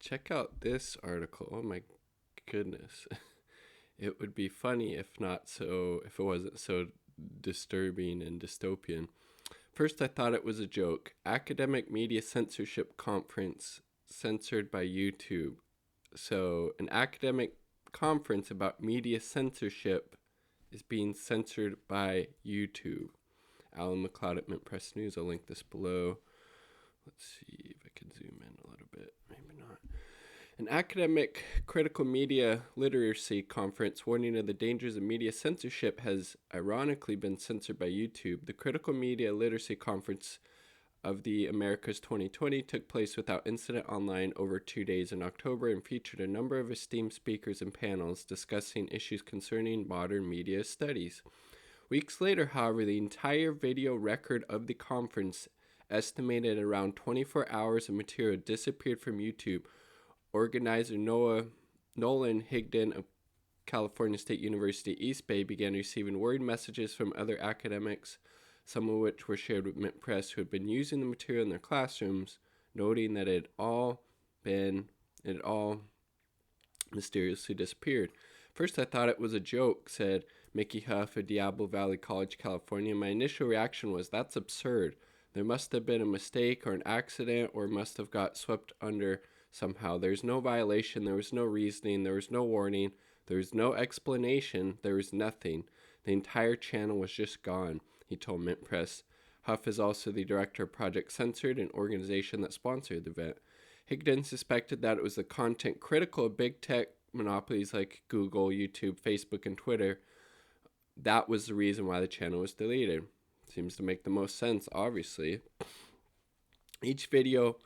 Check out this article. Oh my goodness. It would be funny if it wasn't so disturbing and dystopian. First, I thought it was a joke. Academic Media Censorship Conference censored by YouTube. So, an academic conference about media censorship is being censored by YouTube. Alan McLeod at Mint Press News. I'll link this below. Let's see if I can zoom in a little bit. Maybe not. An academic critical media literacy conference warning of the dangers of media censorship has ironically been censored by YouTube. The Critical Media Literacy Conference of the Americas 2020 took place without incident online over 2 days in October and featured a number of esteemed speakers and panels discussing issues concerning modern media studies. Weeks later, however, the entire video record of the conference, estimated at around 24 hours of material, disappeared from YouTube. Organizer Nolan Higdon of California State University East Bay began receiving worried messages from other academics, some of which were shared with Mint Press, who had been using the material in their classrooms, noting that it had all mysteriously disappeared. First, I thought it was a joke, said Mickey Huff of Diablo Valley College, California. My initial reaction was, that's absurd. There must have been a mistake or an accident, or must have got swept under somehow. There's no violation, there was no reasoning, there was no warning, there was no explanation, there was nothing. The entire channel was just gone, he told Mint Press. Huff is also the director of Project Censored, an organization that sponsored the event. Higdon suspected that it was the content critical of big tech monopolies like Google, YouTube, Facebook, and Twitter. That was the reason why the channel was deleted. Seems to make the most sense, obviously. Each video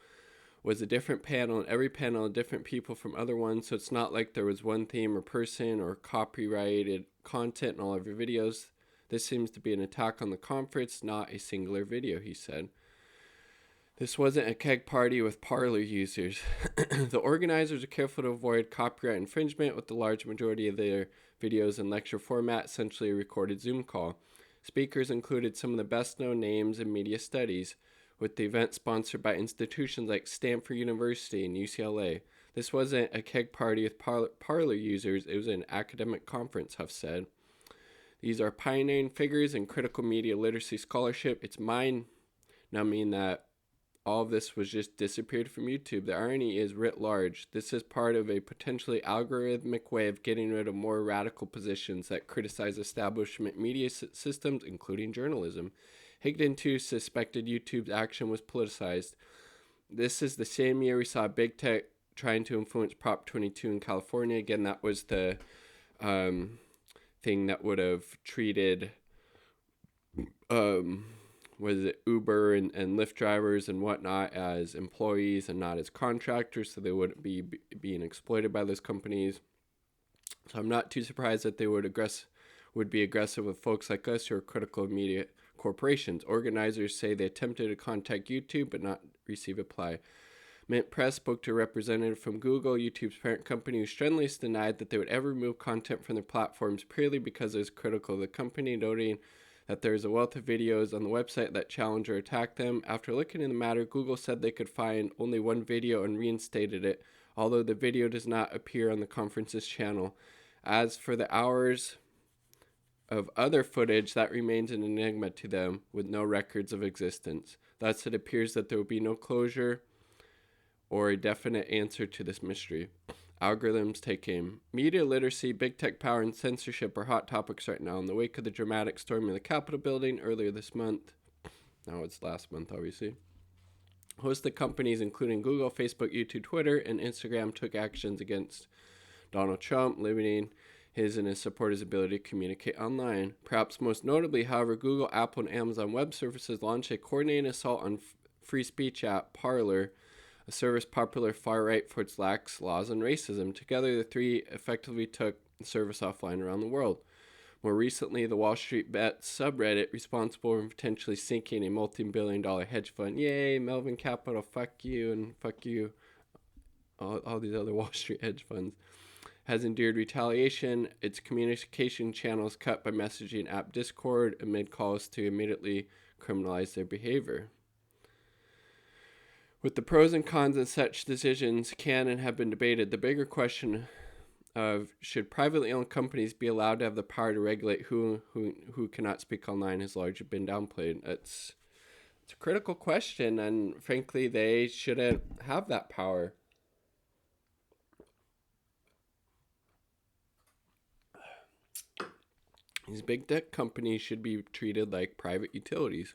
was a different panel, and every panel different people from other ones, so it's not like there was one theme or person or copyrighted content in all of your videos. This seems to be an attack on the conference, not a singular video, he said. This wasn't a keg party with Parler users. The organizers are careful to avoid copyright infringement, with the large majority of their videos in lecture format, essentially a recorded Zoom call. Speakers included some of the best-known names in media studies, with the event sponsored by institutions like Stanford University and UCLA. This wasn't a keg party with Parler users, it was an academic conference, Huff said. These are pioneering figures in critical media literacy scholarship. It's mind numbing that all of this was just disappeared from YouTube. The irony is writ large. This is part of a potentially algorithmic way of getting rid of more radical positions that criticize establishment media systems, including journalism. Higdon, too, suspected YouTube's action was politicized. This is the same year we saw big tech trying to influence Prop 22 in California. Again, that was the thing that would have treated Uber and Lyft drivers and whatnot as employees and not as contractors, so they wouldn't be being exploited by those companies. So I'm not too surprised that they would be aggressive with folks like us who are critical of media corporations. Organizers say they attempted to contact YouTube but not receive a reply. Mint Press spoke to a representative from Google, YouTube's parent company, who strenuously denied that they would ever remove content from their platforms purely because it was critical of the company, noting that there is a wealth of videos on the website that challenge or attack them. After looking into the matter, Google said they could find only one video and reinstated it, although the video does not appear on the conference's channel. As for the hours of other footage, that remains an enigma to them, with no records of existence. Thus, it appears that there will be no closure or a definite answer to this mystery. Algorithms take aim. Media literacy, big tech power, and censorship are hot topics right now in the wake of the dramatic storming of the Capitol building earlier this month. Now it's last month, obviously. Hosted companies including Google, Facebook, YouTube, Twitter, and Instagram took actions against Donald Trump, limiting his and his supporters' ability to communicate online. Perhaps most notably, however, Google, Apple, and Amazon Web Services launched a coordinated assault on free speech app Parler, a service popular far-right for its lax laws on racism. Together, the three effectively took the service offline around the world. More recently, the Wall Street Bets subreddit, responsible for potentially sinking a multi-billion-dollar hedge fund. Yay, Melvin Capital, fuck you, and fuck you, all these other Wall Street hedge funds, has endured retaliation. Its communication channels cut by messaging app Discord amid calls to immediately criminalize their behavior. With the pros and cons of such decisions can and have been debated, the bigger question of should privately owned companies be allowed to have the power to regulate who cannot speak online has largely been downplayed. It's a critical question, and frankly, they shouldn't have that power. These big tech companies should be treated like private utilities.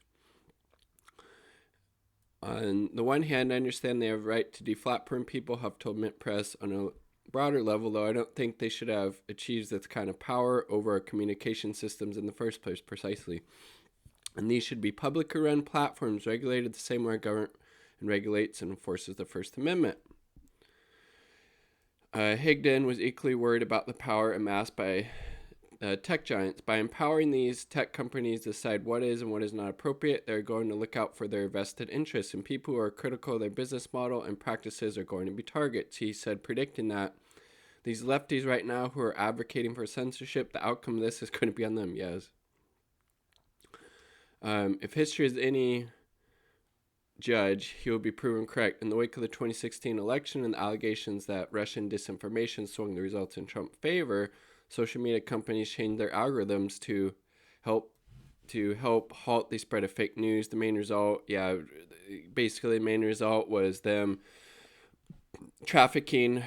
On the one hand, I understand they have a right to deflatform people, have told Mint Press. On a broader level, though, I don't think they should have achieved this kind of power over our communication systems in the first place, precisely. And these should be publicly run platforms regulated the same way our government regulates and enforces the First Amendment. Higdon was equally worried about the power amassed by tech giants. By empowering these tech companies to decide what is and what is not appropriate, they're going to look out for their vested interests, and people who are critical of their business model and practices are going to be targets. He said, predicting that these lefties right now who are advocating for censorship, the outcome of this is going to be on them. Yes. If history is any judge, he will be proven correct. In the wake of the 2016 election and the allegations that Russian disinformation swung the results in Trump's favor, social media companies changed their algorithms to help halt the spread of fake news. The main result, was them trafficking,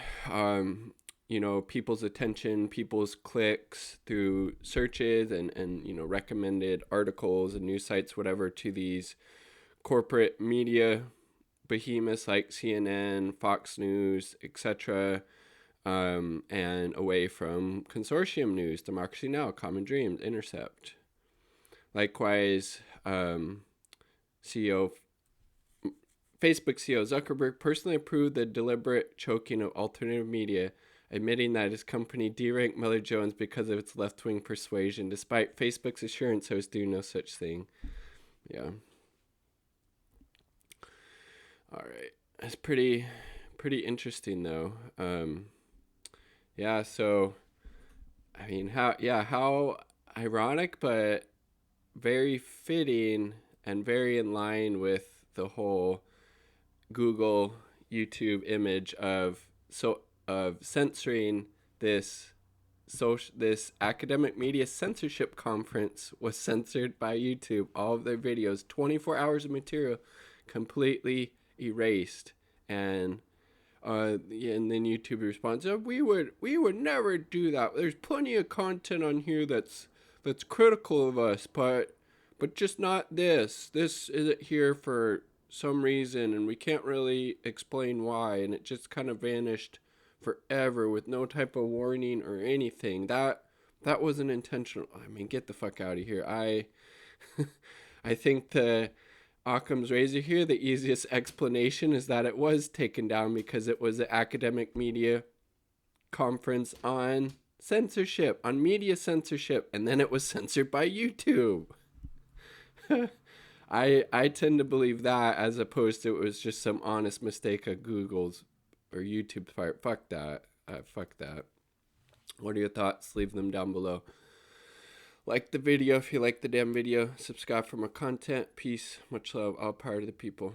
people's attention, people's clicks through searches and recommended articles and news sites, whatever, to these corporate media behemoths like CNN, Fox News, etc., and away from consortium news, Democracy Now!, Common Dreams, Intercept. Likewise, Facebook CEO Zuckerberg personally approved the deliberate choking of alternative media, admitting that his company deranked Mother Jones because of its left-wing persuasion, despite Facebook's assurance it was doing no such thing. Yeah. All right. That's pretty interesting, though. So, I mean, how ironic, but very fitting and very in line with the whole Google, YouTube image of censoring this academic media censorship conference was censored by YouTube. All of their videos, 24 hours of material, completely erased. And then YouTube responds, we would never do that. There's plenty of content on here that's critical of us, but just not this. This isn't here for some reason, and we can't really explain why. And it just kind of vanished forever with no type of warning or anything. That wasn't intentional. I mean, get the fuck out of here. I think the Occam's razor here, the easiest explanation is that it was taken down because it was an academic media conference on censorship, on media censorship, and then it was censored by YouTube. I tend to believe that, as opposed to it was just some honest mistake of Google's or YouTube's part. Fuck that. Fuck that. What are your thoughts? Leave them down below. Like the video if you like the damn video. Subscribe for more content. Peace. Much love. All power to the people.